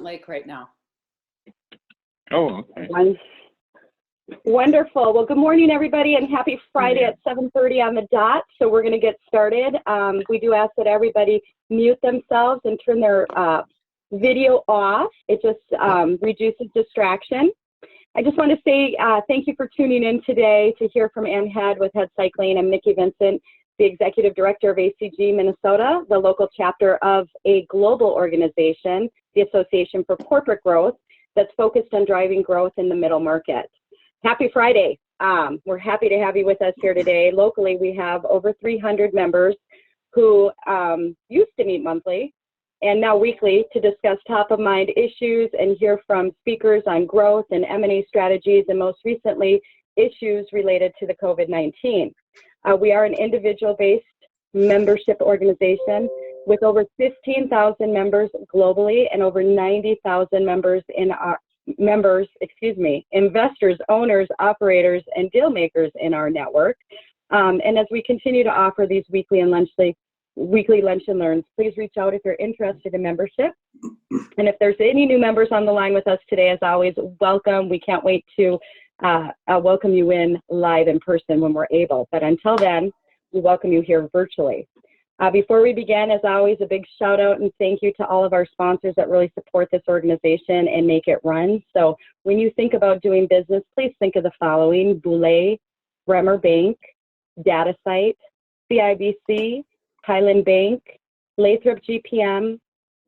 Lake right now. Oh, okay. Wonderful. Well, good morning, everybody, and happy Friday at 7:30 on the dot. So we're going to get started. We do ask that everybody mute themselves and turn their video off. It just reduces distraction. I just want to say thank you for tuning in today to hear from Ann Head with Head Cycling. I'm Nikki Vincent, the Executive Director of ACG Minnesota, the local chapter of a global organization, the Association for Corporate Growth, that's focused on driving growth in the middle market. Happy Friday. We're happy to have you with us here today. Locally, we have over 300 members who used to meet monthly and now weekly to discuss top-of-mind issues and hear from speakers on growth and M&A strategies, and most recently, issues related to the COVID-19. We are an individual-based membership organization with over 15,000 members globally and over 90,000 members in our investors, owners, operators, and deal makers in our network. And as we continue to offer these weekly lunch and learns, please reach out if you're interested in membership. And if there's any new members on the line with us today, as always, welcome. We can't wait to welcome you in live in person when we're able. But until then, we welcome you here virtually. Before we begin, as always, a big shout out and thank you to all of our sponsors that really support this organization and make it run. So when you think about doing business, please think of the following: Boulay, Bremer Bank, DataSite, CIBC, Highland Bank, Lathrop GPM,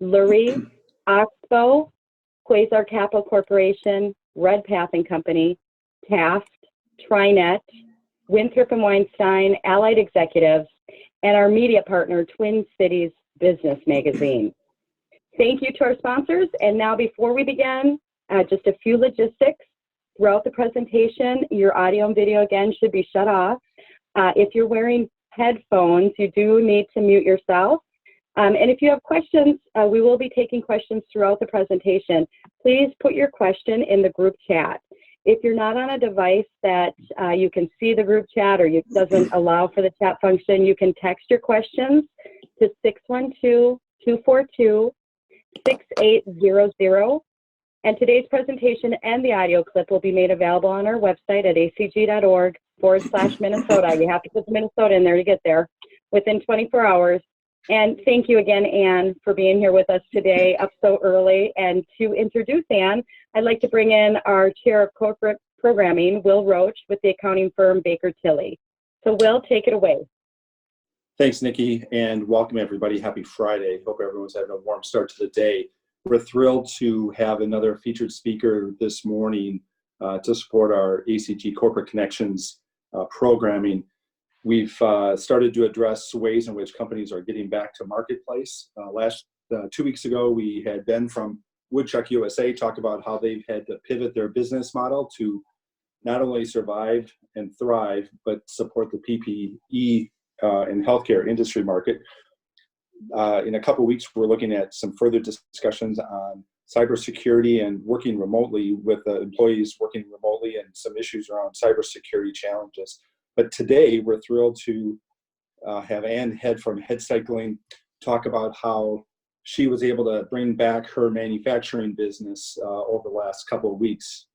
Lurie, Oxbow, Quasar Capital Corporation, Redpath and Company, Taft, Trinet, Winthrop and Weinstein, Allied Executives, and our media partner, Twin Cities Business Magazine. Thank you to our sponsors. And now before we begin, just a few logistics. Throughout the presentation, your audio and video again should be shut off. If you're wearing headphones, you do need to mute yourself. And if you have questions, we will be taking questions throughout the presentation. Please put your question in the group chat. If you're not on a device that you can see the group chat or it doesn't allow for the chat function, you can text your questions to 612-242-6800. And today's presentation and the audio clip will be made available on our website at acg.org/Minnesota. You have to put the Minnesota in there to get there within 24 hours. And thank you again, Ann, for being here with us today up so early. And to introduce Ann, I'd like to bring in our Chair of Corporate Programming, Will Roach, with the accounting firm Baker Tilly. So Will, take it away. Thanks, Nikki, and welcome everybody. Happy Friday. Hope everyone's having a warm start to the day. We're thrilled to have another featured speaker this morning to support our ACG Corporate Connections programming. We've started to address ways in which companies are getting back to marketplace. 2 weeks ago, we had Ben from Woodchuck USA talk about how they've had to pivot their business model to not only survive and thrive, but support the PPE and healthcare industry market. In a couple of weeks, we're looking at some further discussions on cybersecurity and working remotely with employees working remotely and some issues around cybersecurity challenges. But today, we're thrilled to have Ann Head from Head Cycling talk about how she was able to bring back her manufacturing business over the last couple of weeks.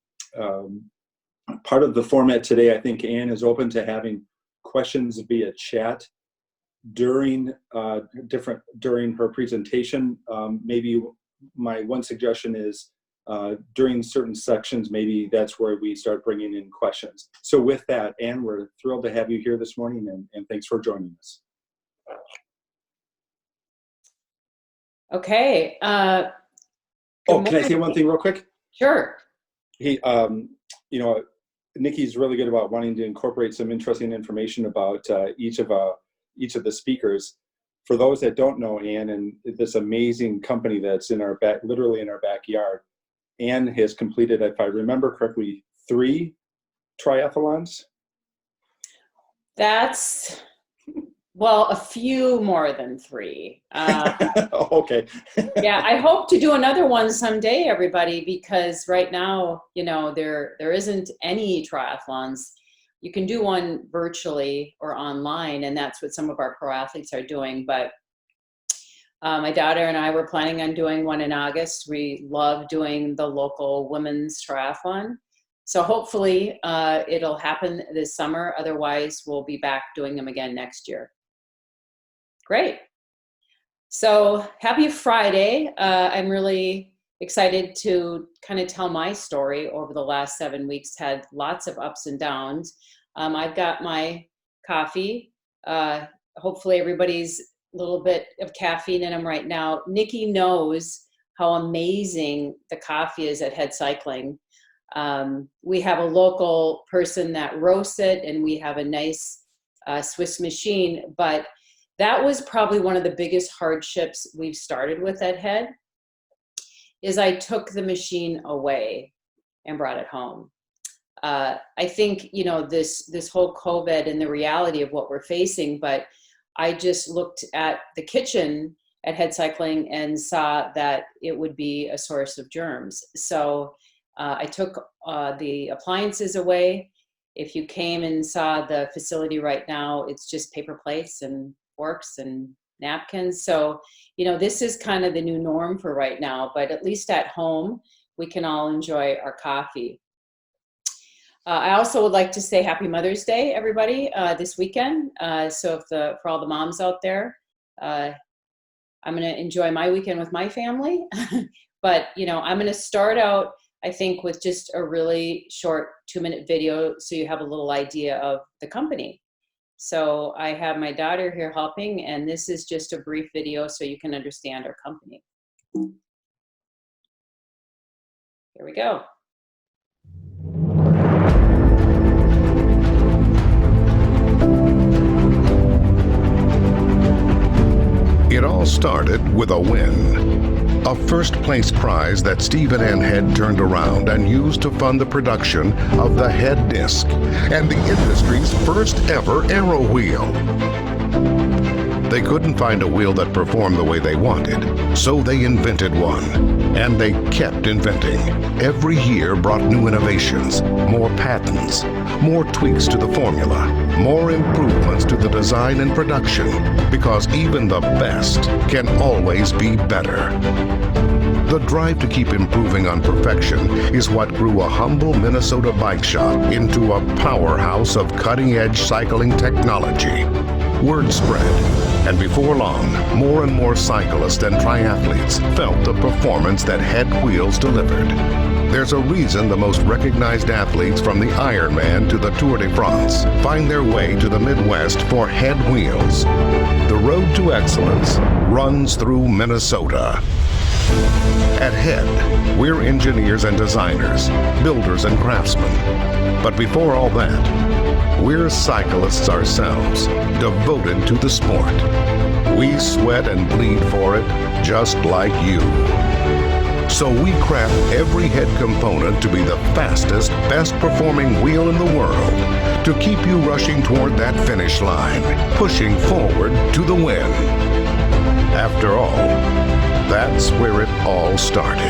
Part of the format today, I think Ann is open to having questions via chat during her presentation. Maybe my one suggestion is during certain sections, maybe that's where we start bringing in questions. So with that, Ann, we're thrilled to have you here this morning, and thanks for joining us. Okay. Can I say one thing real quick? Sure. Nikki's really good about wanting to incorporate some interesting information about each of the speakers. For those that don't know Ann and this amazing company that's literally in our backyard, Ann has completed, if I remember correctly, 3 triathlons. Well, a few more than 3. Okay. Yeah, I hope to do another one someday, everybody, because right now, there isn't any triathlons. You can do one virtually or online, and that's what some of our pro athletes are doing. But My daughter and I were planning on doing one in August. We love doing the local women's triathlon. So hopefully it'll happen this summer. Otherwise, we'll be back doing them again next year. Great. So happy Friday. I'm really excited to kind of tell my story over the last 7 weeks. Had lots of ups and downs. I've got my coffee. Hopefully everybody's a little bit of caffeine in them right now. Nikki knows how amazing the coffee is at HED Cycling. We have a local person that roasts it, and we have a nice Swiss machine, but that was probably one of the biggest hardships we've started with at HED, is I took the machine away and brought it home. I think, you know, this whole COVID and the reality of what we're facing, but I just looked at the kitchen at HED Cycling and saw that it would be a source of germs. So I took the appliances away. If you came and saw the facility right now, it's just paper plates and forks and napkins. So, you know, this is kind of the new norm for right now, but at least at home, we can all enjoy our coffee. I also would like to say Happy Mother's Day, everybody, this weekend. So for all the moms out there, I'm going to enjoy my weekend with my family. But, you know, I'm going to start out, I think, with just a really short 2-minute video so you have a little idea of the company. So I have my daughter here helping, and this is just a brief video so you can understand our company. Here we go. It all started with a win. A first-place prize that Stephen and HED turned around and used to fund the production of the HED disc and the industry's first ever aero wheel. They couldn't find a wheel that performed the way they wanted, so they invented one. And they kept inventing. Every year brought new innovations, more patents, more tweaks to the formula, more improvements to the design and production, because even the best can always be better. The drive to keep improving on perfection is what grew a humble Minnesota bike shop into a powerhouse of cutting-edge cycling technology. Word spread, and before long, more and more cyclists and triathletes felt the performance that HED wheels delivered. There's a reason the most recognized athletes, from the Ironman to the Tour de France, find their way to the Midwest for HED wheels. The road to excellence runs through Minnesota. At HED, we're engineers and designers, builders and craftsmen. But before all that, we're cyclists ourselves, devoted to the sport. We sweat and bleed for it, just like you. So we craft every HED component to be the fastest, best-performing wheel in the world, to keep you rushing toward that finish line, pushing forward to the win. After all, that's where it all started.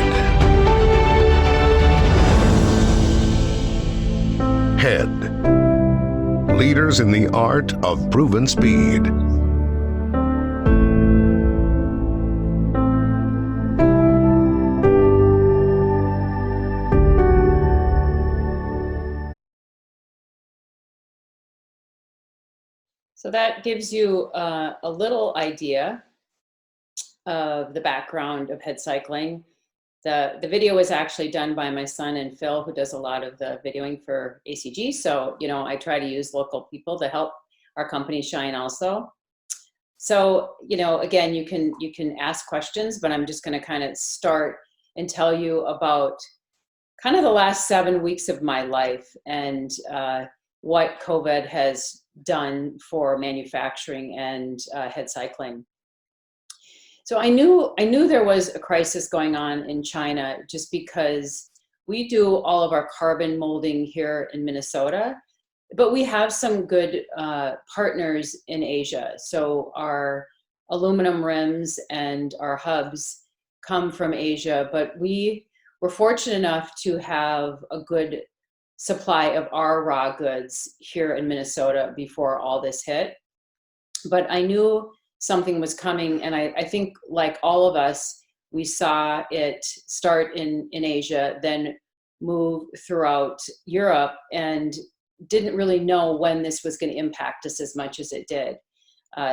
HED, leaders in the art of proven speed. So that gives you a little idea of the background of HED Cycling. The video was actually done by my son and Phil, who does a lot of the videoing for ACG. So, you know, I try to use local people to help our company shine also. So, you know, again, you can ask questions, but I'm just going to kind of start and tell you about kind of the last 7 weeks of my life and what COVID has done for manufacturing and HED Cycling. So I knew there was a crisis going on in China, just because we do all of our carbon molding here in Minnesota, but we have some good partners in Asia. So our aluminum rims and our hubs come from Asia, but we were fortunate enough to have a good supply of our raw goods here in Minnesota before all this hit. But I knew something was coming. And I think, like all of us, we saw it start in Asia, then move throughout Europe, and didn't really know when this was going to impact us as much as it did.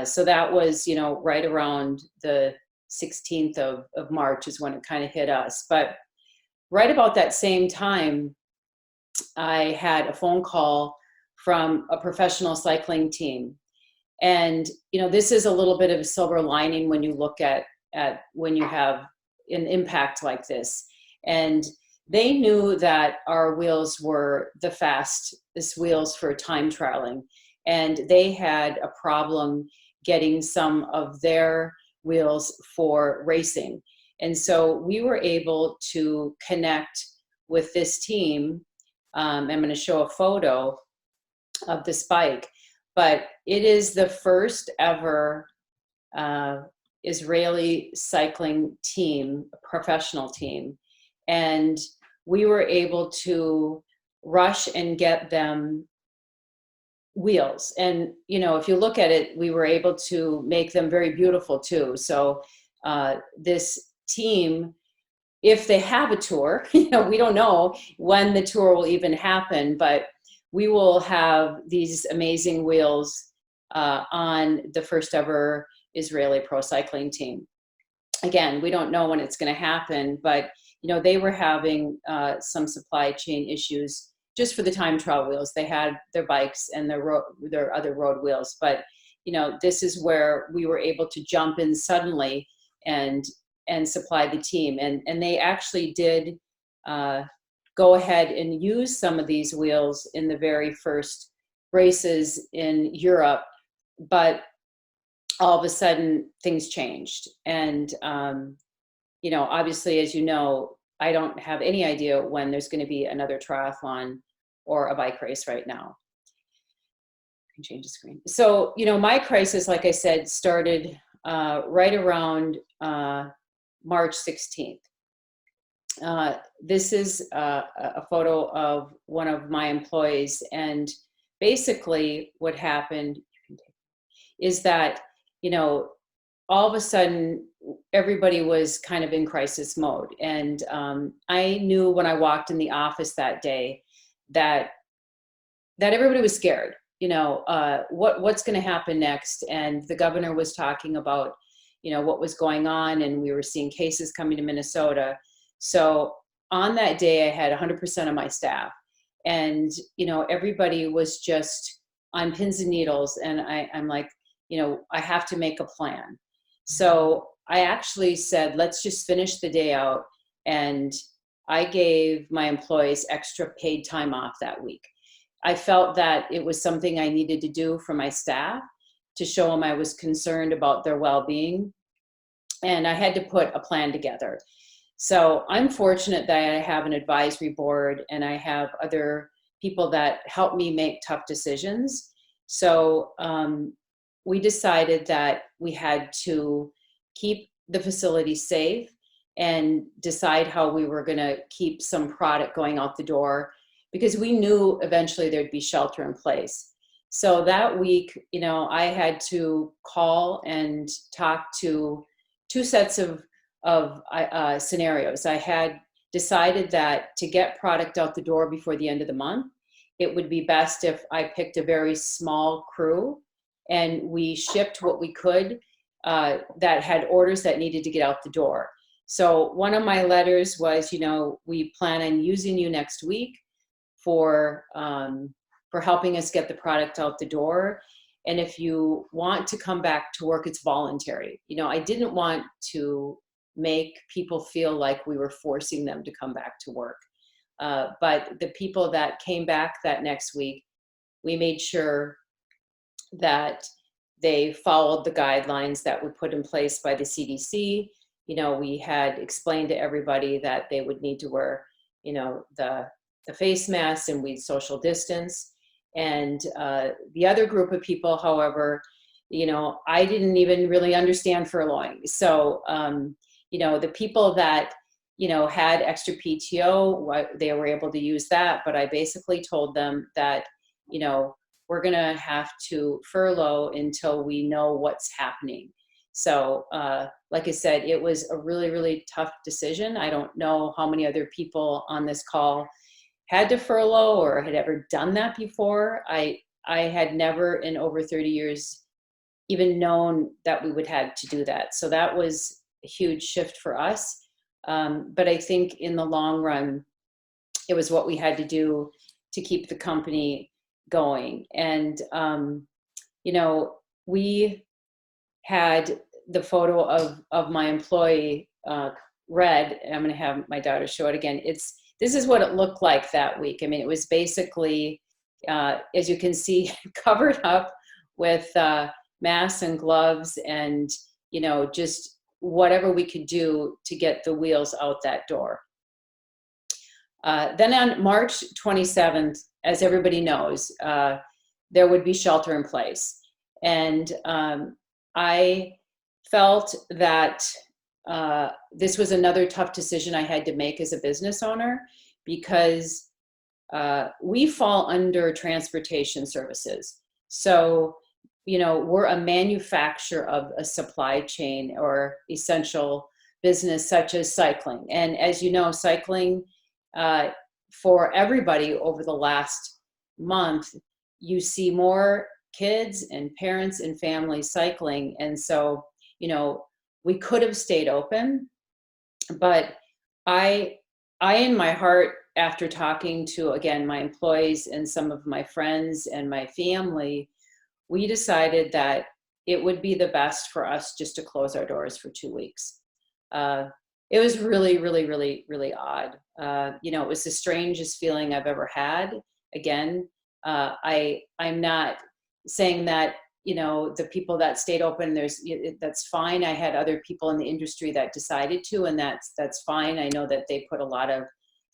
So that was, right around the 16th of March is when it kind of hit us. But right about that same time, I had a phone call from a professional cycling team. And, this is a little bit of a silver lining when you look at when you have an impact like this. And they knew that our wheels were the fastest wheels for time trialing. And they had a problem getting some of their wheels for racing. And so we were able to connect with this team. I'm going to show a photo of this bike, but it is the first ever Israeli cycling team, a professional team. And we were able to rush and get them wheels. And, if you look at it, we were able to make them very beautiful too. So this team, if they have a tour, we don't know when the tour will even happen, but we will have these amazing wheels on the first ever Israeli pro cycling team. Again, we don't know when it's going to happen, but they were having some supply chain issues just for the time trial wheels. They had their bikes and their other road wheels, but this is where we were able to jump in suddenly and supply the team. And they actually did go ahead and use some of these wheels in the very first races in Europe, but all of a sudden things changed. And, obviously, as I don't have any idea when there's going to be another triathlon or a bike race right now. I can change the screen. So, my crisis, like I said, started right around March 16th. This is a photo of one of my employees. And basically what happened is that, all of a sudden everybody was kind of in crisis mode. And I knew when I walked in the office that day that everybody was scared, what's going to happen next. And the governor was talking about, what was going on, and we were seeing cases coming to Minnesota. So on that day, I had 100% of my staff, and, everybody was just on pins and needles. And I'm like, I have to make a plan. So I actually said, let's just finish the day out. And I gave my employees extra paid time off that week. I felt that it was something I needed to do for my staff to show them I was concerned about their well-being. And I had to put a plan together. So I'm fortunate that I have an advisory board and I have other people that help me make tough decisions. So we decided that we had to keep the facility safe and decide how we were going to keep some product going out the door, because we knew eventually there'd be shelter in place. So that week, I had to call and talk to two sets of scenarios. I had decided that to get product out the door before the end of the month, it would be best if I picked a very small crew and we shipped what we could that had orders that needed to get out the door. So one of my letters was, we plan on using you next week for helping us get the product out the door. And if you want to come back to work, it's voluntary. I didn't want to make people feel like we were forcing them to come back to work. But the people that came back that next week, we made sure that they followed the guidelines that were put in place by the CDC. We had explained to everybody that they would need to wear, the face masks, and we'd social distance. And the other group of people, however, I didn't even really understand furloughing. So, the people that, had extra PTO, they were able to use that. But I basically told them that, we're going to have to furlough until we know what's happening. So, like I said, it was a really, really tough decision. I don't know how many other people on this call had to furlough or had ever done that before. I had never in over 30 years even known that we would have to do that. So that was a huge shift for us. But I think in the long run, it was what we had to do to keep the company going. And, you know, we had the photo of my employee, Red, and I'm going to have my daughter show it again. This is what it looked like that week. I mean, it was basically, as you can see, covered up with masks and gloves and, you know, just whatever we could do to get the wheels out that door. Then on March 27th, as everybody knows, there would be shelter in place. And I felt that this was another tough decision I had to make as a business owner, because we fall under transportation services. So, you know, we're a manufacturer of a supply chain or essential business such as cycling. And as you know, cycling for everybody over the last month, you see more kids and parents and families cycling. And so, you know, we could have stayed open, but I in my heart, after talking to, again, my employees and some of my friends and my family, we decided that it would be the best for us just to close our doors for 2 weeks. It was really, really, really, really odd. You know, it was the strangest feeling I've ever had. Again, I'm not saying that, you know, the people that stayed open, that's fine. I had other people in the industry that decided to, and that's fine. I know that they put a lot of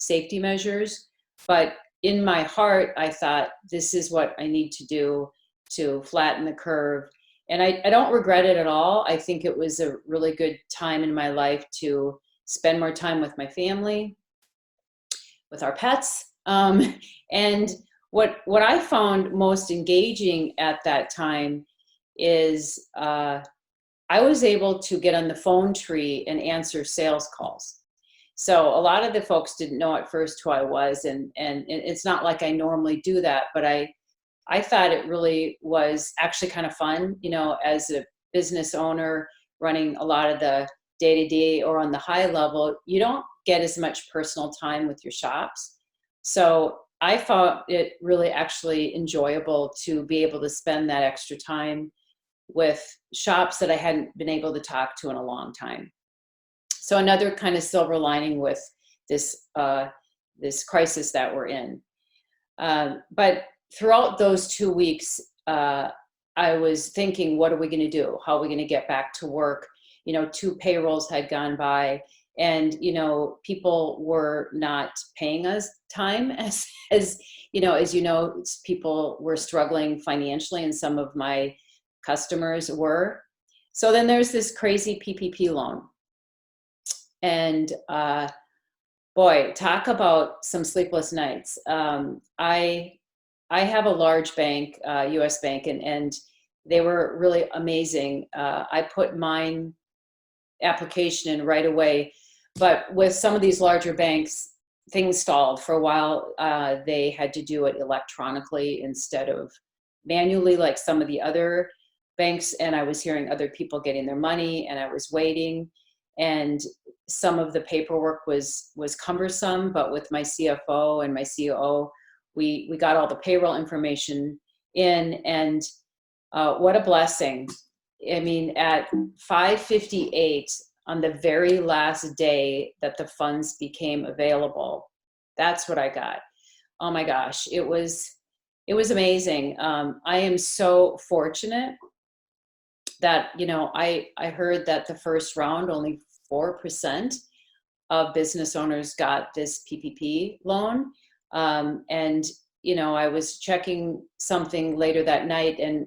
safety measures, but in my heart, I thought, this is what I need to do to flatten the curve. And I don't regret it at all. I think it was a really good time in my life to spend more time with my family, with our pets. And what I found most engaging at that time is I was able to get on the phone tree and answer sales calls. So a lot of the folks didn't know at first who I was, and it's not like I normally do that, but I thought it really was actually kind of fun, you know, as a business owner running a lot of the day-to-day or on the high level, you don't get as much personal time with your shops. So I found it really actually enjoyable to be able to spend that extra time with shops that I hadn't been able to talk to in a long time. So another kind of silver lining with this crisis that we're in. But throughout those 2 weeks, I was thinking, what are we going to do? How are we going to get back to work? You know, 2 payrolls had gone by, and, you know, people were not paying us time as you know, people were struggling financially, and some of my customers were. So then there's this crazy PPP loan. And boy, talk about some sleepless nights. I have a large bank, US bank, and they were really amazing. I put mine application in right away, but with some of these larger banks, things stalled for a while. They had to do it electronically instead of manually, like some of the other banks. And I was hearing other people getting their money, and I was waiting. And some of the paperwork was cumbersome, but with my CFO and my COO, we got all the payroll information in, and what a blessing. I mean, at 5:58 on the very last day that the funds became available, that's what I got. Oh my gosh, it was amazing. I am so fortunate that, you know, I heard that the first round, only 4% of business owners got this PPP loan. And, you know, I was checking something later that night, and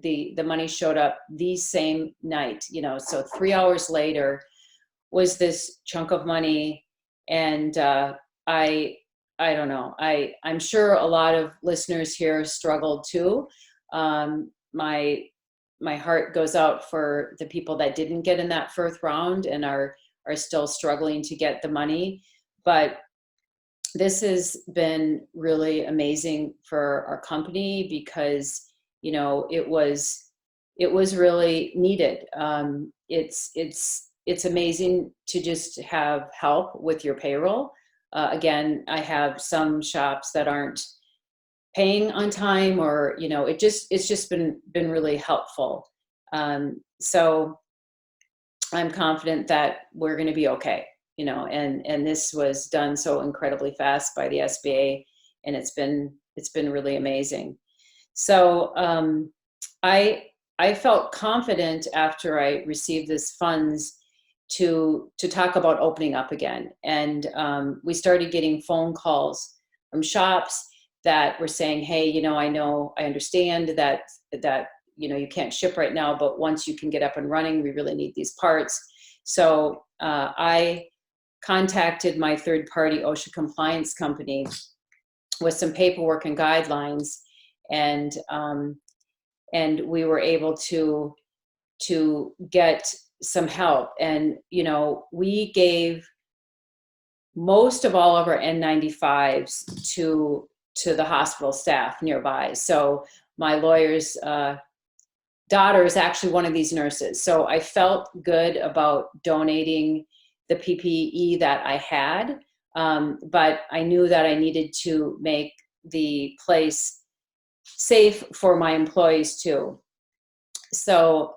the money showed up the same night, you know, so 3 hours later was this chunk of money. And I don't know, I'm sure a lot of listeners here struggled too. my heart goes out for the people that didn't get in that first round and are still struggling to get the money. But this has been really amazing for our company because, you know, it was really needed. It's amazing to just have help with your payroll. Again, I have some shops that aren't paying on time, or, you know, it's just been really helpful. So I'm confident that we're going to be okay, you know, and this was done so incredibly fast by the SBA, and it's been really amazing. So I felt confident after I received this funds to talk about opening up again. And we started getting phone calls from shops that were saying, hey, you know, I understand that, you know, you can't ship right now, but once you can get up and running, we really need these parts. So I contacted my third-party OSHA compliance company with some paperwork and guidelines, and we were able to get some help. And, you know, we gave most of all of our N95s to the hospital staff nearby. So my lawyer's daughter is actually one of these nurses. So I felt good about donating the PPE that I had, but I knew that I needed to make the place safe for my employees too. So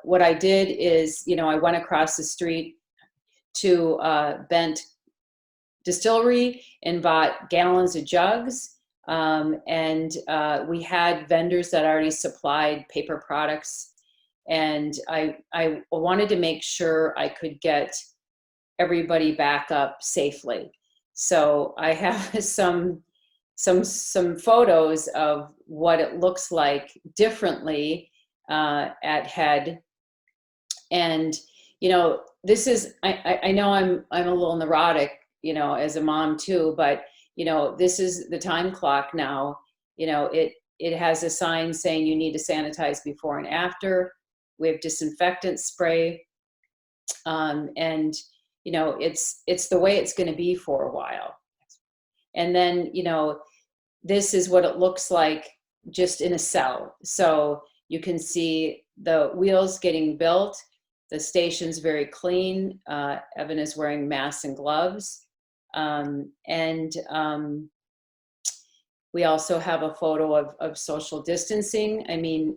what I did is, you know, I went across the street to Bent Distillery and bought gallons of jugs. And we had vendors that already supplied paper products. And I wanted to make sure I could get everybody back up safely. So I have some photos of what it looks like differently at HED. And, you know, this is, I know I'm a little neurotic, you know, as a mom too, but, you know, this is the time clock now. You know, it has a sign saying you need to sanitize before and after. We have disinfectant spray. And, you know, it's the way it's going to be for a while. And then, you know, this is what it looks like just in a cell. So you can see the wheels getting built. The station's very clean. Evan is wearing masks and gloves. We also have a photo of social distancing. I mean,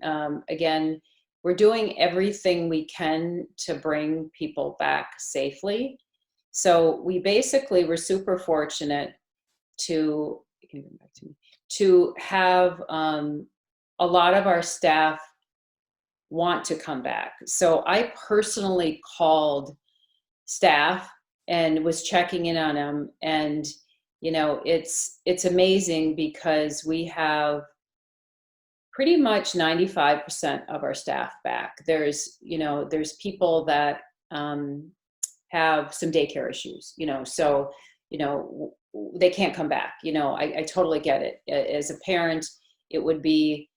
again, we're doing everything we can to bring people back safely. So we basically were super fortunate to have a lot of our staff want to come back. So I personally called staff and was checking in on them. And, you know, it's amazing because we have pretty much 95% of our staff back. There's people that have some daycare issues, you know, so, you know, they can't come back. You know, I totally get it. As a parent, it would be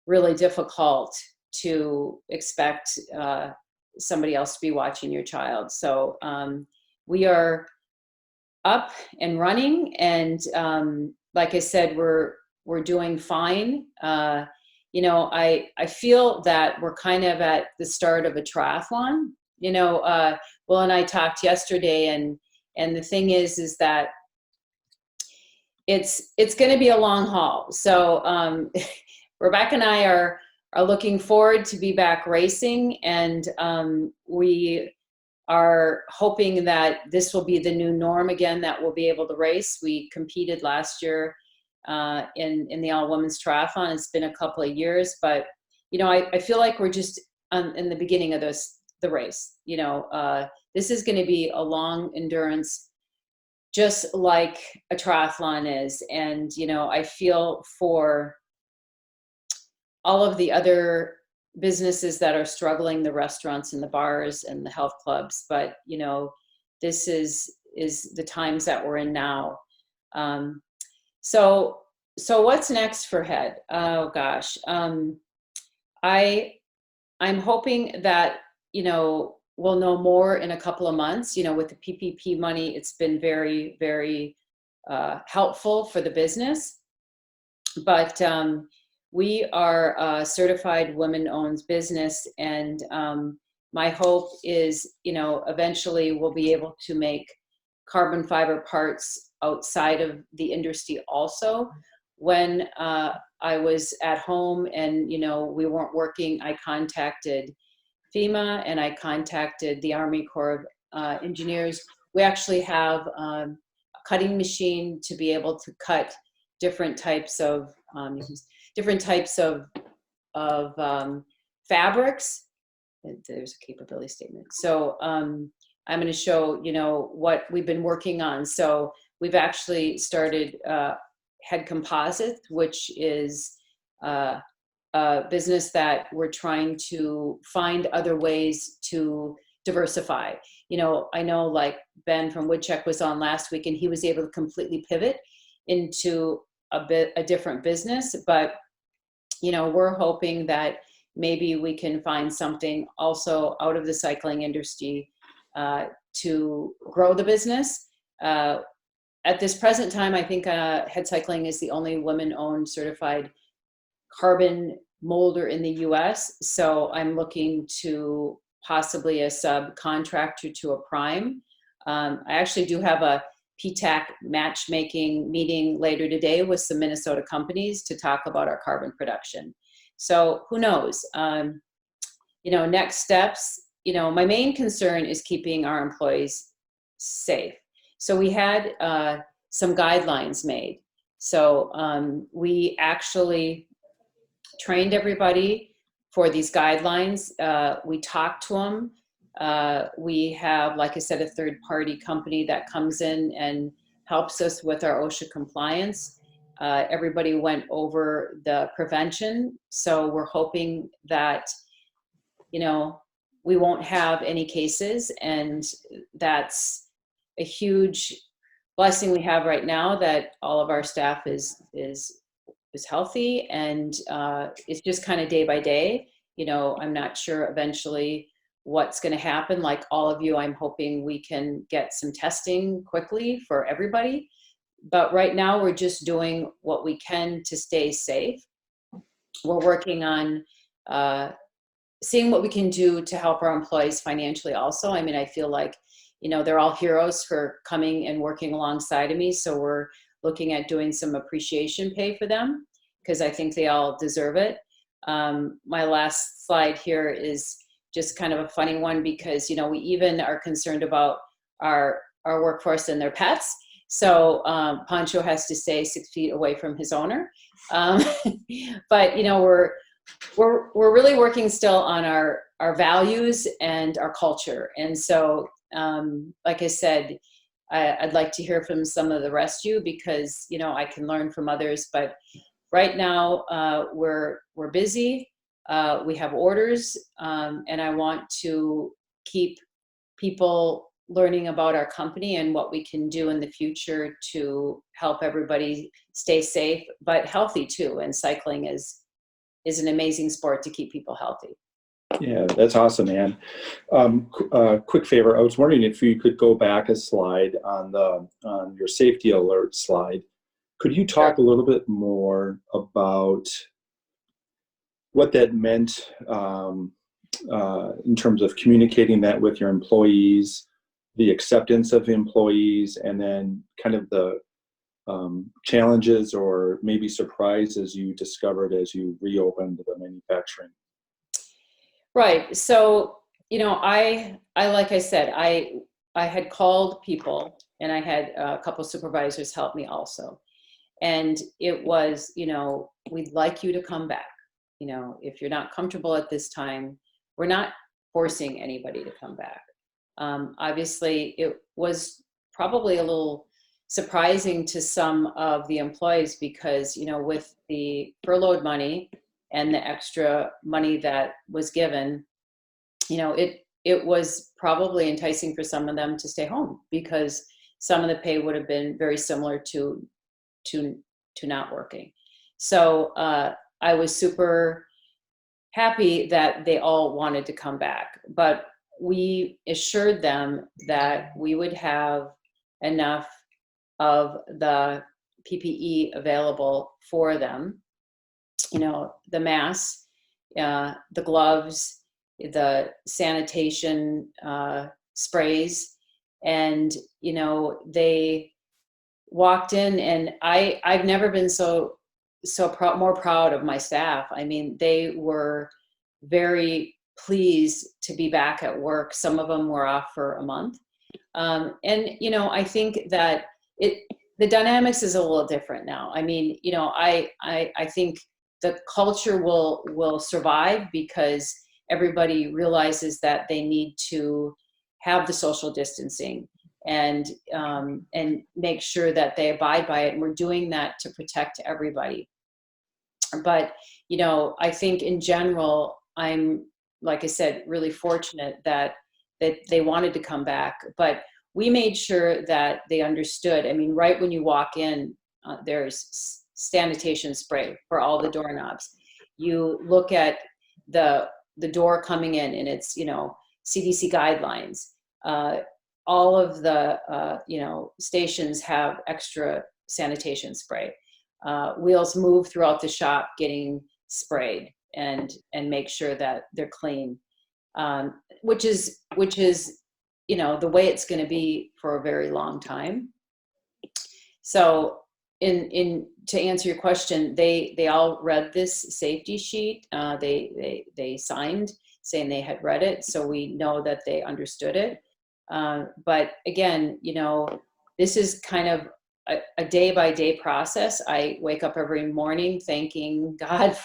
really difficult to expect somebody else to be watching your child. So we are up and running, and like I said, we're doing fine. You know, I feel that we're kind of at the start of a triathlon. You know, Will and I talked yesterday, and the thing is that it's going to be a long haul. So Rebecca and I are looking forward to be back racing, and we are hoping that this will be the new norm again, that we'll be able to race. We competed last year in the all-women's triathlon. It's been a couple of years, but, you know, I feel like we're just in the beginning of the race. You know, this is going to be a long endurance, just like a triathlon is. And, you know, I feel for all of the other businesses that are struggling, the restaurants and the bars and the health clubs, but, you know, this is the times that we're in now. So what's next for HED? Oh gosh. I'm hoping that, we'll know more in a couple of months. With the PPP money, it's been very, very helpful for the business. But we are a certified women-owned business, and my hope is, eventually we'll be able to make carbon fiber parts outside of the industry also. When I was at home and, we weren't working, I contacted FEMA and I contacted the Army Corps of Engineers. We actually have a cutting machine to be able to cut different types of fabrics. There's a capability statement. So I'm going to show, what we've been working on. So we've actually started HED Composite, which is a business that we're trying to find other ways to diversify. I know like Ben from Woodcheck was on last week and he was able to completely pivot into a different business, but we're hoping that maybe we can find something also out of the cycling industry to grow the business. At this present time, I think HED Cycling is the only women-owned certified carbon molder in the US. So I'm looking to possibly a subcontractor to a prime. I actually do have a PTAC matchmaking meeting later today with some Minnesota companies to talk about our carbon production. So who knows? Next steps, my main concern is keeping our employees safe. So we had some guidelines made. So we actually trained everybody for these guidelines. We talked to them. We have, like I said, a third-party company that comes in and helps us with our OSHA compliance. Everybody went over the prevention. So we're hoping that, we won't have any cases, and that's a huge blessing we have right now, that all of our staff is healthy, and it's just kind of day by day. I'm not sure eventually what's going to happen. Like all of you, I'm hoping we can get some testing quickly for everybody. But right now we're just doing what we can to stay safe. We're working on seeing what we can do to help our employees financially also. I mean, I feel like, they're all heroes for coming and working alongside of me. So we're looking at doing some appreciation pay for them, because I think they all deserve it. My last slide here is just kind of a funny one, because, we even are concerned about our workforce and their pets. So Pancho has to stay 6 feet away from his owner. But, we're really working still on our values and our culture. And so, like I said, I'd like to hear from some of the rest of you, because, I can learn from others. But right now, we're busy. We have orders, and I want to keep people learning about our company and what we can do in the future to help everybody stay safe, but healthy too. And cycling is an amazing sport to keep people healthy. Yeah, that's awesome, Ann. Quick favor, I was wondering if you could go back a slide on your safety alert slide. Could you talk a little bit more about what that meant in terms of communicating that with your employees, the acceptance of employees, and then kind of the challenges or maybe surprises you discovered as you reopened the manufacturing? Right. So, I like I said, I had called people, and I had a couple supervisors help me also. And it was, we'd like you to come back. If you're not comfortable at this time, we're not forcing anybody to come back. Obviously, it was probably a little surprising to some of the employees, because, with the furloughed money and the extra money that was given, it was probably enticing for some of them to stay home, because some of the pay would have been very similar to not working. So I was super happy that they all wanted to come back, but we assured them that we would have enough of the PPE available for them. You know, the masks, the gloves, the sanitation sprays, and you know, they walked in, and I've never been more proud of my staff. I mean, they were very pleased to be back at work. Some of them were off for a month, and you know, I think that the dynamics is a little different now. I mean, you know, I think the culture will survive because everybody realizes that they need to have the social distancing and make sure that they abide by it. And we're doing that to protect everybody. But, you know, I think in general, I'm, like I said, really fortunate that they wanted to come back. But we made sure that they understood. I mean, right when you walk in, there's sanitation spray for all the doorknobs. You look at the door coming in, and it's, you know, CDC guidelines. All of the you know, stations have extra sanitation spray. Wheels move throughout the shop getting sprayed and make sure that they're clean, which is you know, the way it's going to be for a very long time. So to answer your question, they all read this safety sheet. They signed saying they had read it, so we know that they understood it. But again, you know, this is kind of a day-by-day process. I wake up every morning thanking God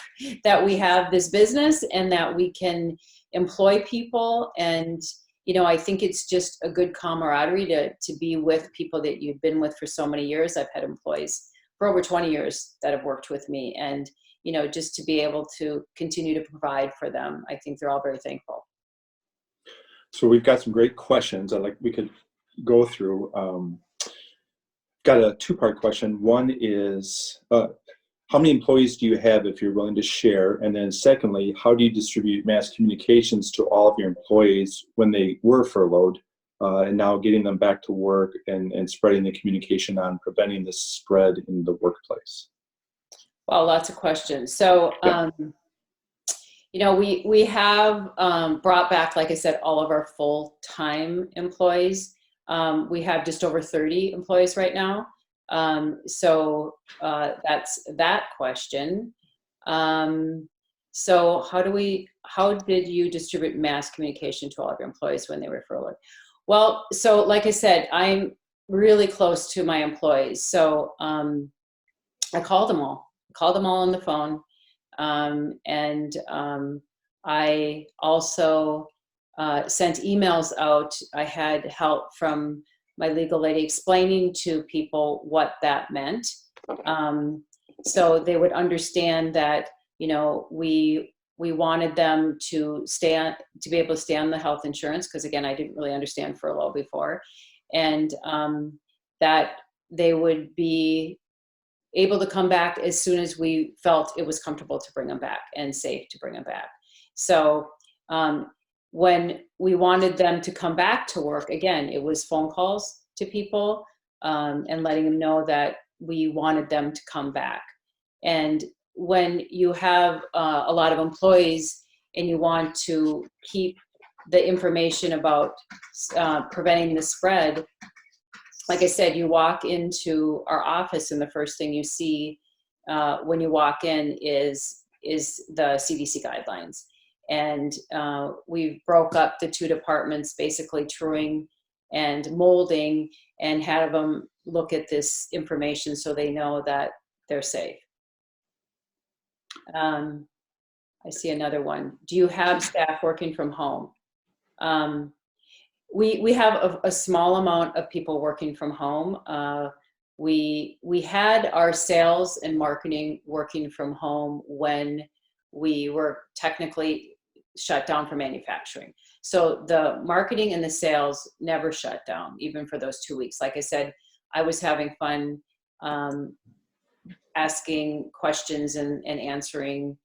that we have this business and that we can employ people. And, you know, I think it's just a good camaraderie to be with people that you've been with for so many years. I've had employees for over 20 years that have worked with me. And, you know, just to be able to continue to provide for them, I think they're all very thankful. So we've got some great questions we could go through. Got a two-part question. One is, how many employees do you have, if you're willing to share? And then secondly, how do you distribute mass communications to all of your employees when they were furloughed and now getting them back to work and spreading the communication on preventing the spread in the workplace? Well, lots of questions. So, Yeah. you know, we have brought back, like I said, all of our full-time employees. We have just over 30 employees right now. So that's that question. So how did you distribute mass communication to all of your employees when they were furloughed? Well, so like I said, I'm really close to my employees. So I called them all on the phone. And I also sent emails out. I had help from my legal lady explaining to people what that meant. So they would understand that, you know, we wanted them to be able to stay on the health insurance, because again, I didn't really understand furlough before, and that they would be able to come back as soon as we felt it was comfortable to bring them back and safe to bring them back. So when we wanted them to come back to work, again, it was phone calls to people and letting them know that we wanted them to come back. And when you have a lot of employees and you want to keep the information about preventing the spread, like I said, you walk into our office and the first thing you see when you walk in is the CDC guidelines. And we broke up the two departments, basically truing and molding, and had them look at this information so they know that they're safe. I see another one. Do you have staff working from home? We have a small amount of people working from home. We had our sales and marketing working from home when we were technically shut down for manufacturing. So the marketing and the sales never shut down, even for those 2 weeks. Like I said, I was having fun asking questions and answering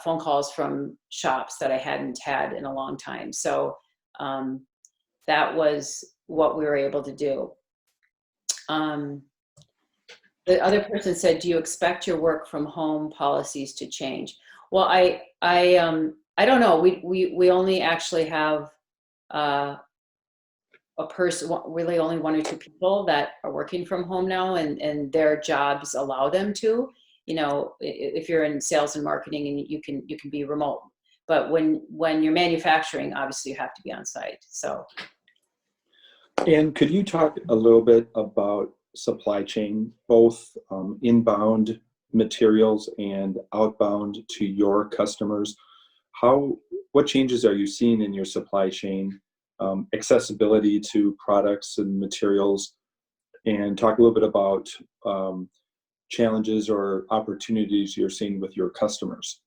phone calls from shops that I hadn't had in a long time. So that was what we were able to do. The other person said, do you expect your work from home policies to change? Well, I don't know. We only actually have a person, really only 1 or 2 people that are working from home now, and their jobs allow them to. You know, if you're in sales and marketing, and you can be remote. But when you're manufacturing, obviously you have to be on site. So. And could you talk a little bit about supply chain, both inbound materials and outbound to your customers? What changes are you seeing in your supply chain, accessibility to products and materials, and talk a little bit about challenges or opportunities you're seeing with your customers?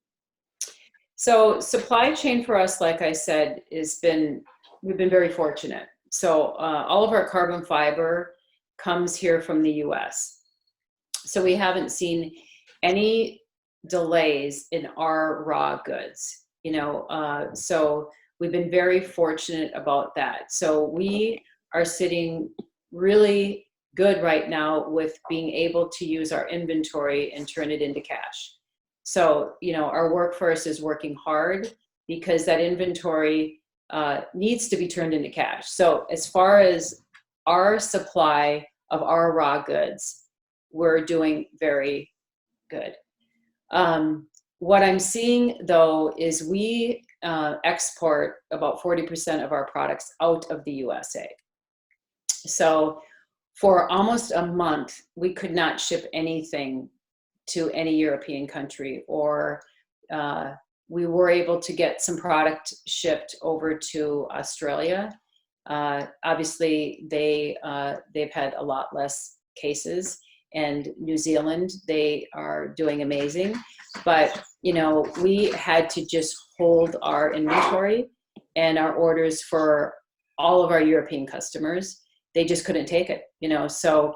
So supply chain for us, like I said, we've been very fortunate. So all of our carbon fiber comes here from the US. So we haven't seen any delays in our raw goods, you know, so we've been very fortunate about that. So we are sitting really good right now with being able to use our inventory and turn it into cash. So, you know, our workforce is working hard because that inventory needs to be turned into cash. So as far as our supply of our raw goods, we're doing very good. What I'm seeing though is we export about 40% of our products out of the USA. So for almost a month, we could not ship anything to any European country, or we were able to get some product shipped over to Australia. Obviously, they've had a lot less cases, and New Zealand, they are doing amazing. But you know, we had to just hold our inventory and our orders for all of our European customers. They just couldn't take it, you know. So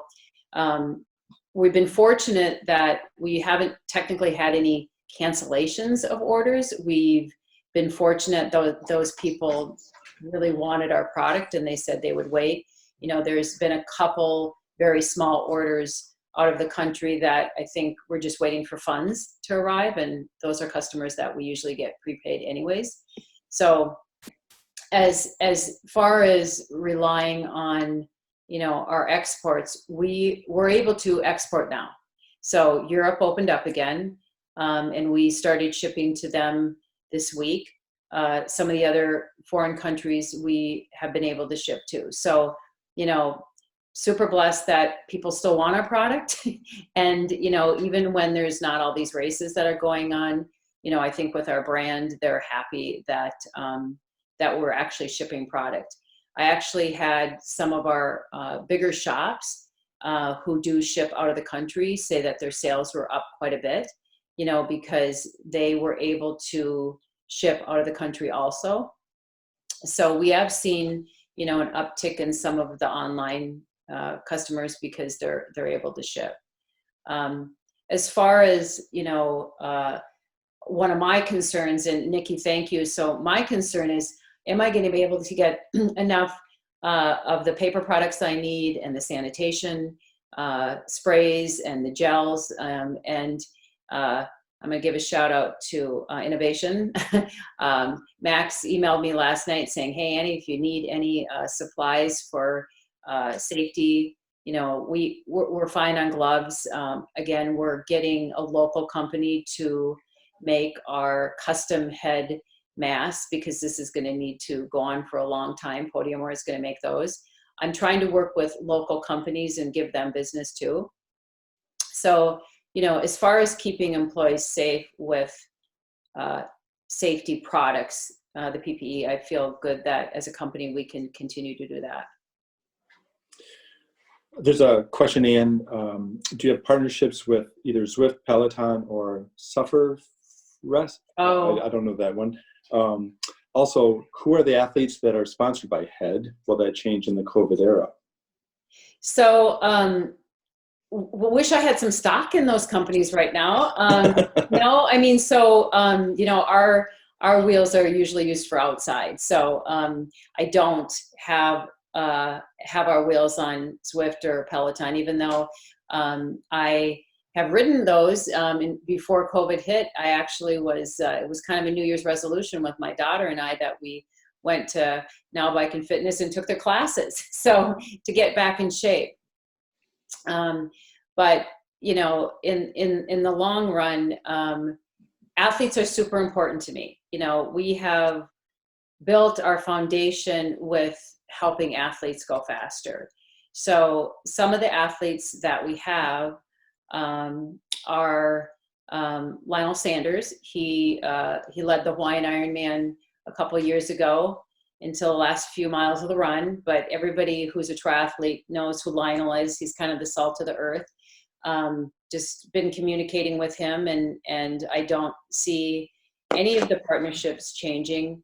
we've been fortunate that we haven't technically had any cancellations of orders. We've been fortunate those people really wanted our product and they said they would wait. You know, there's been a couple very small orders out of the country that I think we're just waiting for funds to arrive, and those are customers that we usually get prepaid anyways. So as far as relying on, you know, our exports, we were able to export now. So Europe opened up again, and we started shipping to them this week. Some of the other foreign countries we have been able to ship to. So, you know, super blessed that people still want our product. And, you know, even when there's not all these races that are going on, you know, I think with our brand, they're happy that, that we're actually shipping product. I actually had some of our bigger shops who do ship out of the country say that their sales were up quite a bit, you know, because they were able to ship out of the country also. So we have seen, you know, an uptick in some of the online customers because they're able to ship. As far as, you know, one of my concerns, and Nikki, thank you. So my concern is, am I going to be able to get enough of the paper products I need, and the sanitation sprays and the gels? And I'm going to give a shout out to innovation. Max emailed me last night saying, hey, Annie, if you need any supplies for safety, you know, we're fine on gloves. Again, we're getting a local company to make our custom head masks, because this is going to need to go on for a long time. Podiumwear is going to make those. I'm trying to work with local companies and give them business too. So, you know, as far as keeping employees safe with safety products, the PPE, I feel good that as a company we can continue to do that. There's a question, Ann. Do you have partnerships with either Zwift, Peloton, or Suffer Rest? Oh, I don't know that one. Also, who are the athletes that are sponsored by HED? Will that change in the COVID era? so wish I had some stock in those companies right now. No, I mean, so, you know, our wheels are usually used for outside. So I don't have our wheels on Zwift or Peloton, even though I have ridden those before COVID hit. I actually was, it was kind of a New Year's resolution with my daughter and I that we went to Now Bike and Fitness and took their classes. So to get back in shape. But, you know, in the long run, athletes are super important to me. You know, we have built our foundation with helping athletes go faster. So some of the athletes that we have are Lionel Sanders. He led the Hawaiian Ironman a couple of years ago until the last few miles of the run, but everybody who's a triathlete knows who Lionel is. He's kind of the salt of the earth. Just been communicating with him, and I don't see any of the partnerships changing.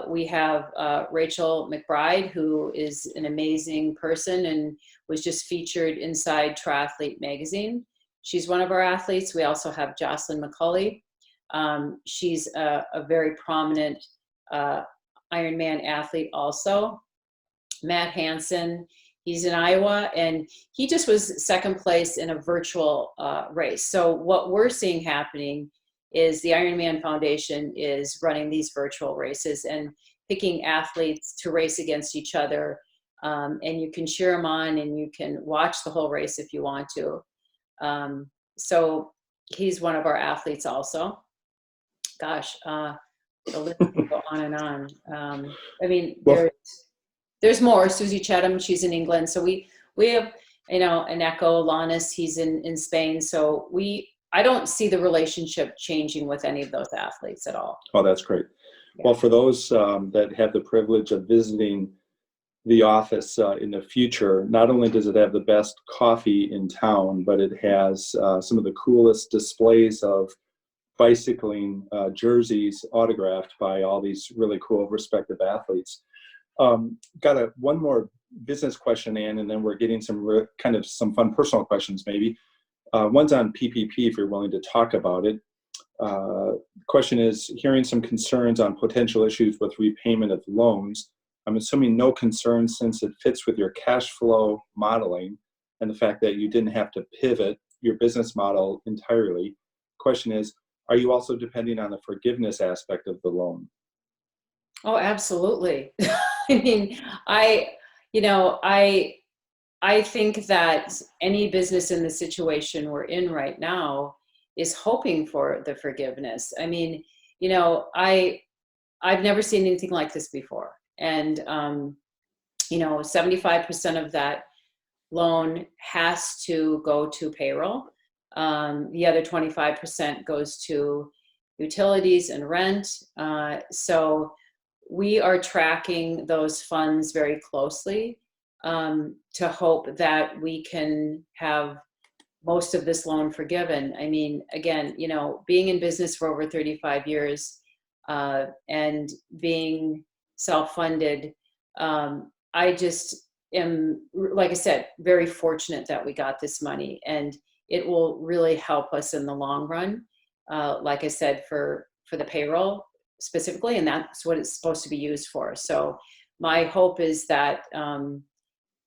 We have Rachel McBride, who is an amazing person and was just featured inside Triathlete magazine. She's one of our athletes. We also have Jocelyn McCulley. She's a very prominent Ironman athlete also. Matt Hansen, he's in Iowa, and he just was second place in a virtual race. So what we're seeing happening is the Ironman Foundation is running these virtual races and picking athletes to race against each other. And you can cheer them on and you can watch the whole race if you want to. So he's one of our athletes also. Gosh, the list can go on and on. I mean, there's more. Susie Chatham, she's in England. So we have, you know, Eneco Lanis, he's in Spain. So I don't see the relationship changing with any of those athletes at all. Oh, that's great. Yeah. Well, for those that have the privilege of visiting the office in the future, not only does it have the best coffee in town, but it has some of the coolest displays of bicycling jerseys autographed by all these really cool respective athletes. Got one more business question, Ann, and then we're getting some some fun personal questions maybe. One's on PPP, if you're willing to talk about it. Question is, hearing some concerns on potential issues with repayment of loans. I'm assuming no concerns since it fits with your cash flow modeling and the fact that you didn't have to pivot your business model entirely. Question is, are you also depending on the forgiveness aspect of the loan? Oh, absolutely. I mean, I think that any business in the situation we're in right now is hoping for the forgiveness. I mean, you know, I've never seen anything like this before. And, you know, 75% of that loan has to go to payroll. The other 25% goes to utilities and rent. So we are tracking those funds very closely to hope that we can have most of this loan forgiven. I mean, again, you know, being in business for over 35 years and being self-funded, I just am, like I said, very fortunate that we got this money, and it will really help us in the long run. Like I said, for the payroll specifically, and that's what it's supposed to be used for. So my hope is that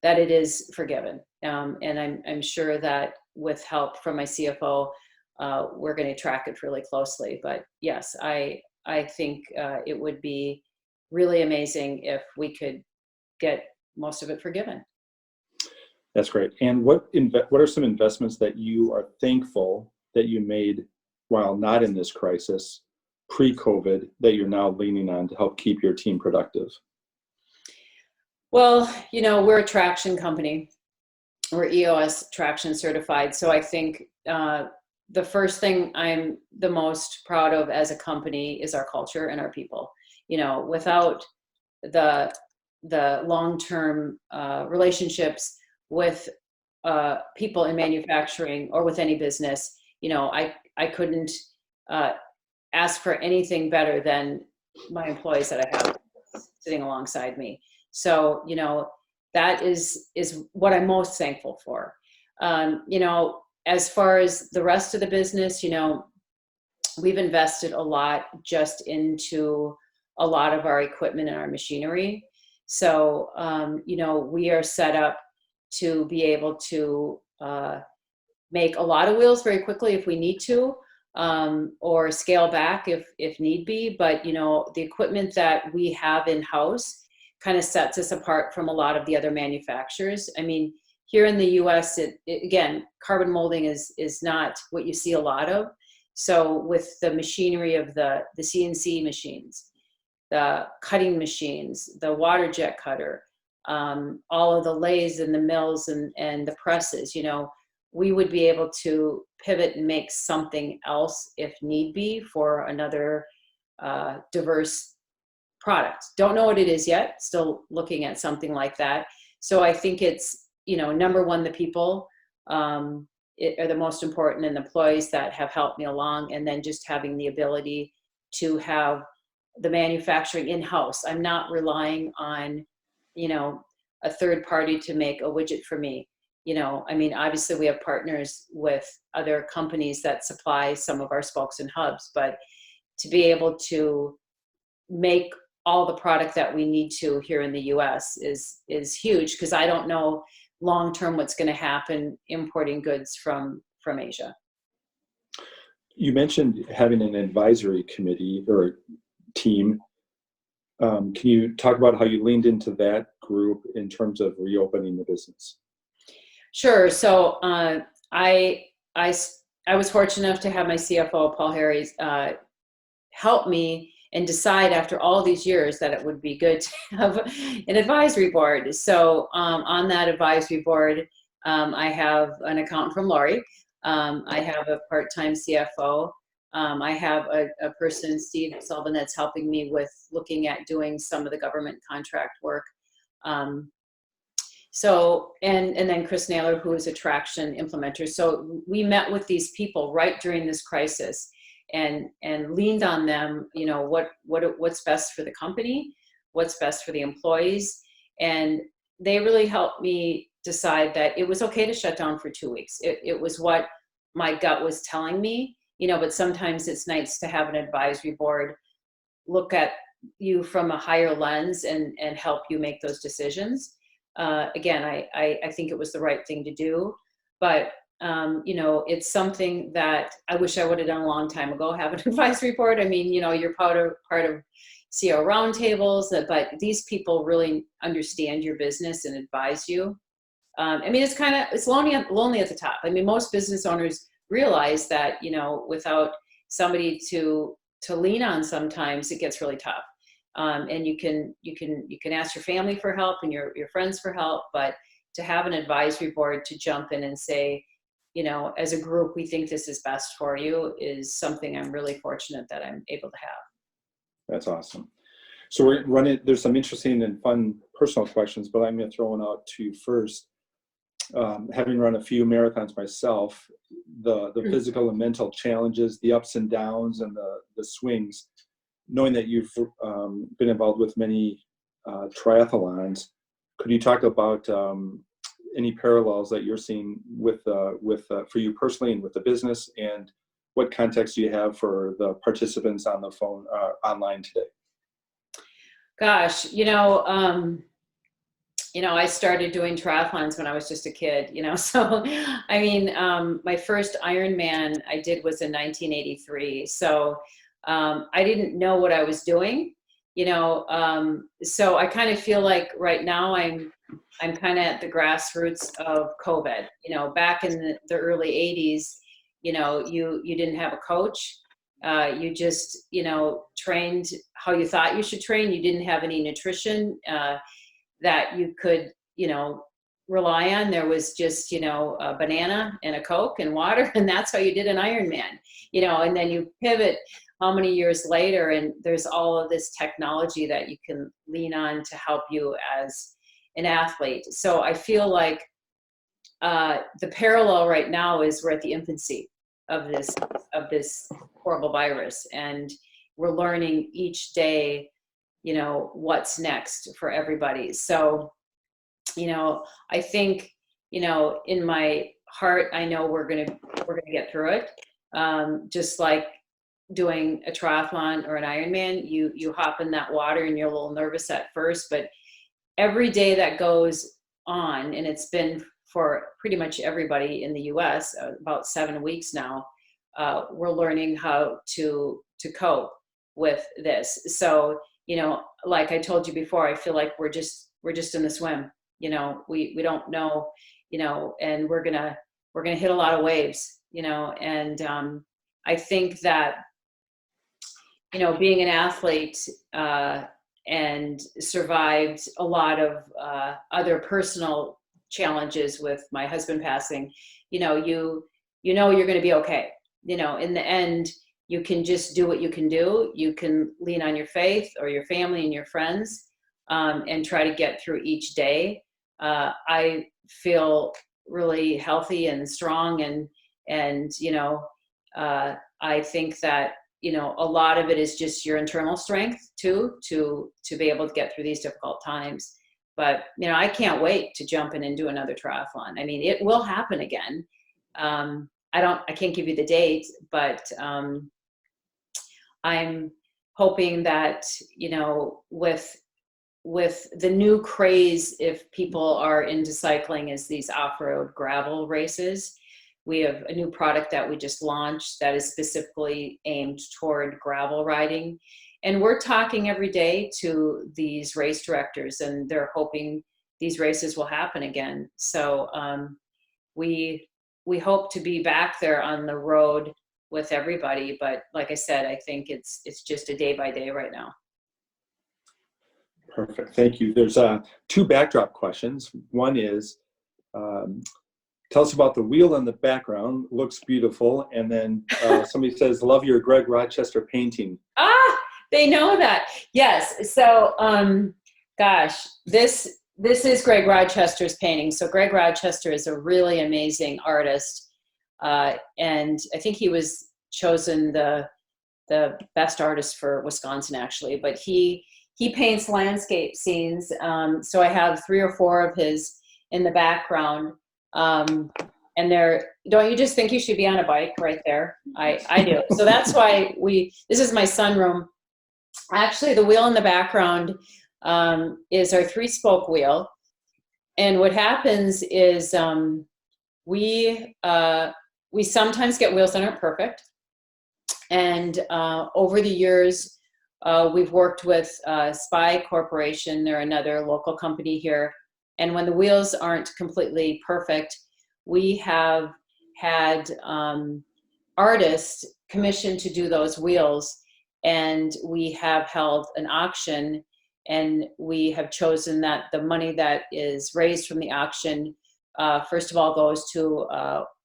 that it is forgiven, and I'm sure that with help from my CFO, we're going to track it really closely. But yes, I think it would be really amazing if we could get most of it forgiven. That's great. And what are some investments that you are thankful that you made while not in this crisis, pre-COVID, that you're now leaning on to help keep your team productive? Well, you know, we're a traction company. We're EOS traction certified. So I think the first thing I'm the most proud of as a company is our culture and our people. You know, without the long-term relationships with people in manufacturing or with any business, you know, I couldn't ask for anything better than my employees that I have sitting alongside me. So, you know, that is what I'm most thankful for. You know, as far as the rest of the business, you know, we've invested a lot just into a lot of our equipment and our machinery. So, you know, we are set up to be able to make a lot of wheels very quickly if we need to, or scale back if need be. But, you know, the equipment that we have in-house kind of sets us apart from a lot of the other manufacturers. I mean, here in the US, again, carbon molding is not what you see a lot of. So with the machinery of the CNC machines, the cutting machines, the water jet cutter, all of the lathes and the mills and the presses, you know, we would be able to pivot and make something else if need be for another diverse product. Don't know what it is yet, still looking at something like that. So I think it's, you know, number one, the people are the most important, and the employees that have helped me along, and then just having the ability to have the manufacturing in-house. I'm not relying on, you know, a third party to make a widget for me. You know, I mean, obviously we have partners with other companies that supply some of our spokes and hubs, but to be able to make all the product that we need to here in the US is huge, because I don't know long term what's going to happen importing goods from Asia. You mentioned having an advisory committee or team. Can you talk about how you leaned into that group in terms of reopening the business? Sure. So I was fortunate enough to have my CFO, Paul Harries, help me and decide after all these years that it would be good to have an advisory board. So on that advisory board, I have an accountant from Lori. I have a part-time CFO. I have a person, Steve Sullivan, that's helping me with looking at doing some of the government contract work. So, and then Chris Naylor, who is a traction implementer. So we met with these people right during this crisis and leaned on them, you know, what's best for the company, what's best for the employees. And they really helped me decide that it was okay to shut down for 2 weeks. It was what my gut was telling me, you know, but sometimes it's nice to have an advisory board look at you from a higher lens and help you make those decisions. Again, I think it was the right thing to do, but you know, it's something that I wish I would have done a long time ago, have an advisory board. I mean, you know, you're part of CEO roundtables, but these people really understand your business and advise you. I mean, it's lonely at the top. I mean, most business owners realize that, you know, without somebody to lean on, sometimes it gets really tough. And you can ask your family for help and your friends for help, but to have an advisory board to jump in and say, you know, as a group, we think this is best for you, is something I'm really fortunate that I'm able to have. That's awesome. So we're running, there's some interesting and fun personal questions, but I'm going to throw one out to you first. Having run a few marathons myself, the physical and mental challenges, the ups and downs and the swings, knowing that you've been involved with many triathlons, could you talk about any parallels that you're seeing with for you personally and with the business, and what context do you have for the participants on the phone online today? Gosh, I started doing triathlons when I was just a kid, you know, so, I mean, my first Ironman I did was in 1983. So I didn't know what I was doing, you know, so I kind of feel like right now I'm kind of at the grassroots of COVID. You know, back in the early 80s, you know, you didn't have a coach. You just, you know, trained how you thought you should train. You didn't have any nutrition that you could, you know, rely on. There was just, you know, a banana and a Coke and water, and that's how you did an Ironman, you know, and then you pivot how many years later, and there's all of this technology that you can lean on to help you as an athlete. So I feel like the parallel right now is we're at the infancy of this horrible virus, and we're learning each day, you know, what's next for everybody. So, you know, I think, you know, in my heart, I know we're gonna get through it. Just like doing a triathlon or an Ironman, you hop in that water and you're a little nervous at first, but every day that goes on, and it's been for pretty much everybody in the US, about 7 weeks now, we're learning how to cope with this. So, like I told you before, I feel like we're just in the swim. We don't know, and we're gonna hit a lot of waves, and I think that, being an athlete and survived a lot of other personal challenges with my husband passing, you're going to be okay. In the end, you can just do what you can do. You can lean on your faith or your family and your friends, and try to get through each day. I feel really healthy and strong, and I think that a lot of it is just your internal strength too, to be able to get through these difficult times. But I can't wait to jump in and do another triathlon. I mean, it will happen again. I can't give you the date, but I'm hoping that with the new craze, if people are into cycling, is these off-road gravel races. We have a new product that we just launched that is specifically aimed toward gravel riding. And we're talking every day to these race directors, and they're hoping these races will happen again. So we hope to be back there on the road with everybody. But like I said, I think it's just a day by day right now. Perfect. Thank you. There's two backdrop questions. One is, tell us about the wheel in the background. Looks beautiful. And then somebody says, love your Greg Rochester painting. They know that. Yes. So, gosh, this is Greg Rochester's painting. So Greg Rochester is a really amazing artist. And I think he was chosen the best artist for Wisconsin, actually. But he paints landscape scenes. So I have 3 or 4 of his in the background. And don't you just think you should be on a bike right there? I do. So that's why this is my sunroom. Actually, the wheel in the background is our 3-spoke wheel. And what happens is we sometimes get wheels that aren't perfect. And over the years, we've worked with Spy Corporation. They're another local company here. And when the wheels aren't completely perfect, we have had artists commissioned to do those wheels. And we have held an auction, and we have chosen that the money that is raised from the auction, first of all, goes to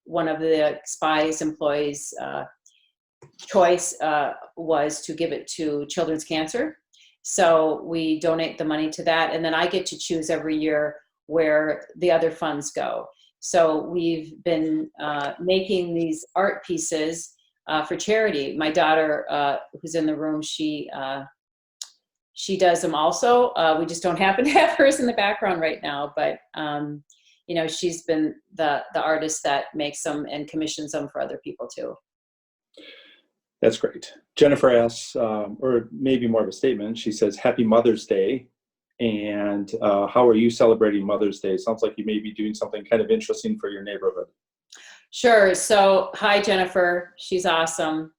one of the Spy's employees' choice was to give it to children's cancer. So we donate the money to that. And then I get to choose every year where the other funds go. So we've been making these art pieces for charity. My daughter, who's in the room, she does them also. We just don't happen to have hers in the background right now, but she's been the artist that makes them and commissions them for other people too. That's great. Jennifer asks, or maybe more of a statement. She says, "Happy Mother's Day." And how are you celebrating Mother's Day? Sounds like you may be doing something kind of interesting for your neighborhood. Sure. So, hi, Jennifer. She's awesome.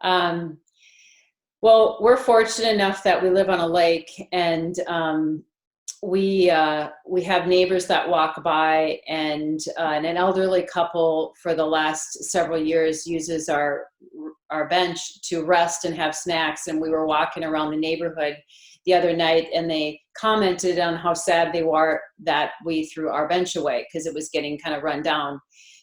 Well, we're fortunate enough that we live on a lake, and we have neighbors that walk by, and an elderly couple for the last several years uses our bench to rest and have snacks. And we were walking around the neighborhood the other night, and they commented on how sad they were that we threw our bench away because it was getting kind of run down.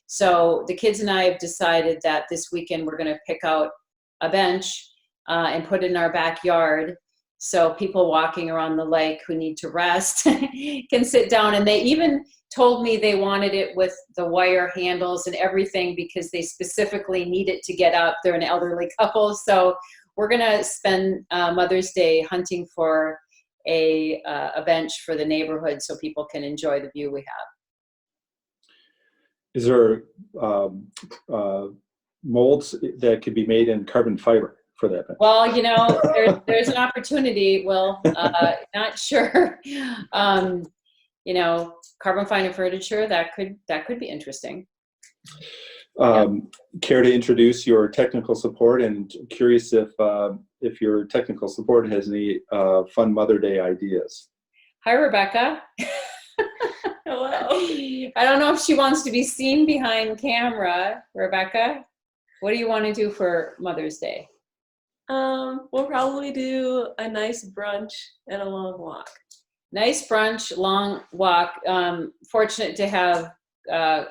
So the kids and I have decided that this weekend we're going to pick out a bench and put it in our backyard, so people walking around the lake who need to rest can sit down. And they even told me they wanted it with the wire handles and everything because they specifically need it to get up. They're an elderly couple. So we're going to spend Mother's Day hunting for a bench for the neighborhood so people can enjoy the view we have. Is there molds that could be made in carbon fiber for that? Well, you know, there's an opportunity. Well, not sure. You know, carbon fiber furniture, that could be interesting. Care to introduce your technical support, and curious if your technical support has any fun Mother Day ideas. Hi, Rebecca. Hello. I don't know if she wants to be seen behind camera. Rebecca, what do you want to do for Mother's Day? We'll probably do a nice brunch and a long walk. Nice brunch, long walk. Fortunate to have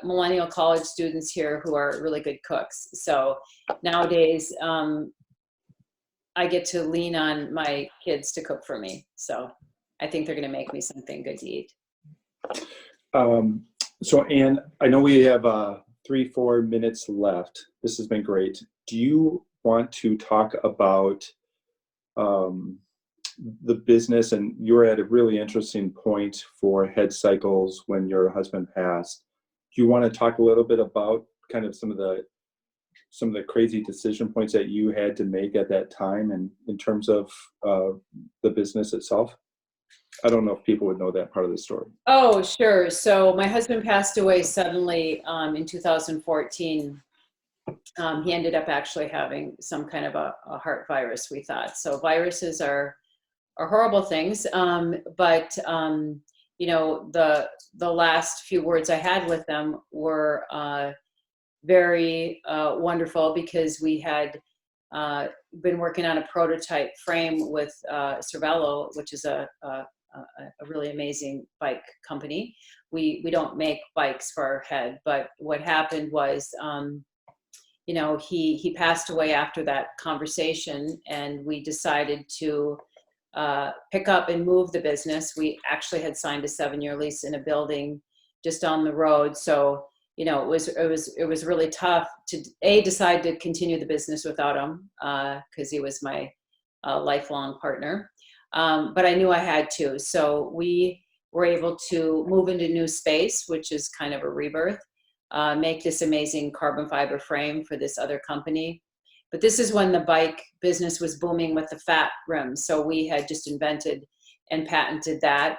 millennial college students here who are really good cooks. So nowadays, I get to lean on my kids to cook for me. So I think they're going to make me something good to eat. So Anne, I know we have 3-4 minutes left. This has been great. Do you want to talk about the business? And you were at a really interesting point for Head Cycles when your husband passed. Do you want to talk a little bit about kind of some of the crazy decision points that you had to make at that time, and in terms of the business itself? I don't know if people would know that part of the story. Oh, sure. So my husband passed away suddenly in 2014. He ended up actually having some kind of a heart virus, we thought. So viruses are horrible things. But you know, the last few words I had with them were very wonderful, because we had been working on a prototype frame with Cervelo, which is a really amazing bike company. We don't make bikes for our head, but what happened was, you know, he passed away after that conversation, and we decided to pick up and move the business. We actually had signed a 7-year lease in a building just on the road. So, you know, it was really tough to decide to continue the business without him, because he was my lifelong partner. But I knew I had to. So we were able to move into new space, which is kind of a rebirth, make this amazing carbon fiber frame for this other company. But this is when the bike business was booming with the fat rims. So we had just invented and patented that.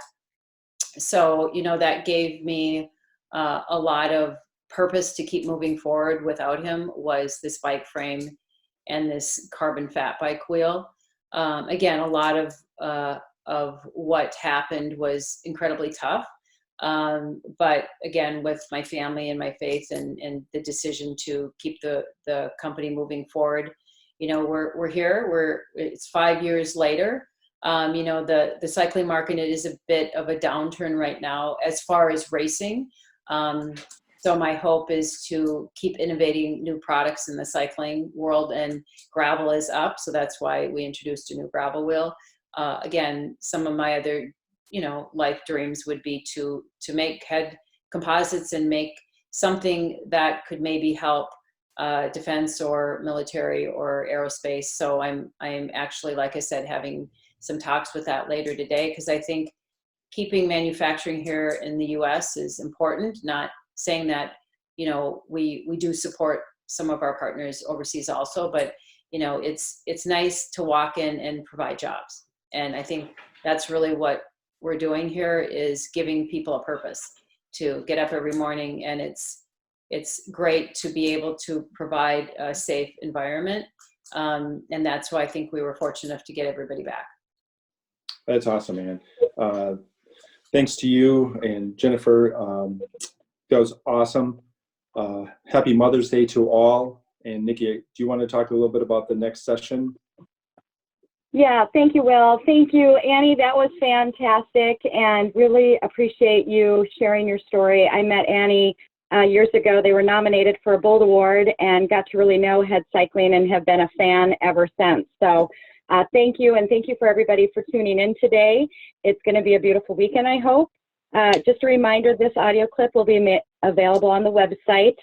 So, you know, that gave me a lot of purpose to keep moving forward without him, was this bike frame and this carbon fat bike wheel. Again, a lot of what happened was incredibly tough. But again, with my family and my faith and the decision to keep the company moving forward, you know, we're here. It's 5 years later. You know, the cycling market is a bit of a downturn right now as far as racing. So my hope is to keep innovating new products in the cycling world, and gravel is up. So that's why we introduced a new gravel wheel. Again, some of my other, you know, life dreams would be to make head composites and make something that could maybe help defense or military or aerospace. So I'm actually, like I said, having some talks with that later today, because I think keeping manufacturing here in the US is important. Not saying that, you know, we do support some of our partners overseas also, but, you know, it's nice to walk in and provide jobs. And I think that's really what we're doing here, is giving people a purpose to get up every morning. And it's great to be able to provide a safe environment. And that's why I think we were fortunate enough to get everybody back. That's awesome, man. Thanks to you and Jennifer. That was awesome. Happy Mother's Day to all. And Nikki, do you want to talk a little bit about the next session? Yeah, thank you, Will. Thank you, Annie. That was fantastic, and really appreciate you sharing your story. I met Annie years ago. They were nominated for a Bold Award and got to really know Head Cycling and have been a fan ever since. So thank you, and thank you for everybody for tuning in today. It's going to be a beautiful weekend, I hope. Just a reminder, this audio clip will be available on the website,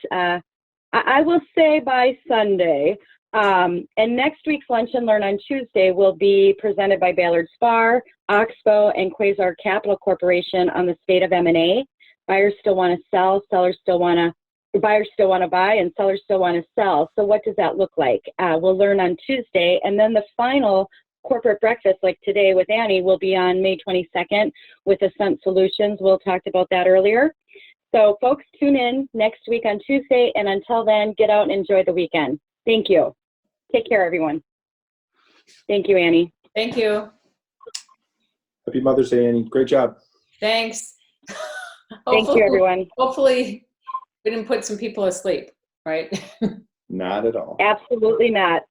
I will say by Sunday. And next week's Lunch and Learn on Tuesday will be presented by Ballard Spar, Oxbow, and Quasar Capital Corporation on the state of M&A. Buyers still want to sell, sellers still want to buyers still want to buy and sellers still want to sell. So what does that look like? We'll learn on Tuesday, and then the final corporate breakfast, like today with Annie, will be on May 22nd with Ascent Solutions. We'll talked about that earlier. So folks, tune in next week on Tuesday, and until then, get out and enjoy the weekend. Thank you. Take care, everyone. Thank you, Annie. Thank you. Happy Mother's Day, Annie. Great job. Thanks. Thank you, everyone. Hopefully we didn't put some people asleep, right? Not at all. Absolutely not.